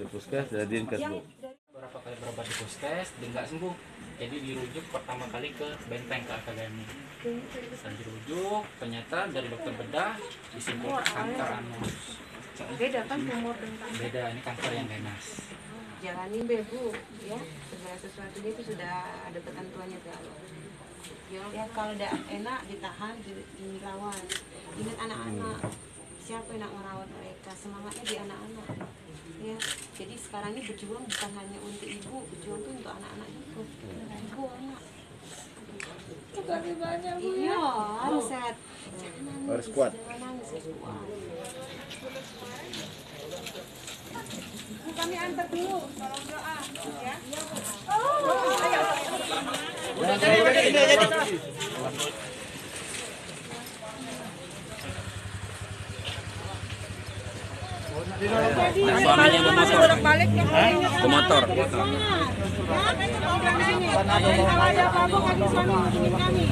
puskes dari Dinkes, Bu. Beberapa kali berobat di puskes dan nggak sembuh, jadi dirujuk pertama kali ke Benteng, ke akademi. Dan dirujuk, ternyata dari dokter bedah disimpulkan kanker anus. Beda kan tumor dan kanker. Beda, ini kanker yang ganas. Jalanin deh Bu, ya segala sesuatunya itu sudah ada ketentuannya kalau ya kalau udah enak ditahan, dilawan. Ingat anak-anak, siapa yang nak merawat mereka, semangatnya di anak-anak. Ya, jadi sekarang ini berjuang bukan hanya untuk ibu, berjuang tuh untuk anak-anak itu, ibu anak. Makasih banyak Bu. Iya, harus sehat. Harus kuat. Jangan nangis, harus kuat. Kami antar dulu, tolong doa ya. Balik ke motor. Kalau ada apa-apa kami suami hubungin kami.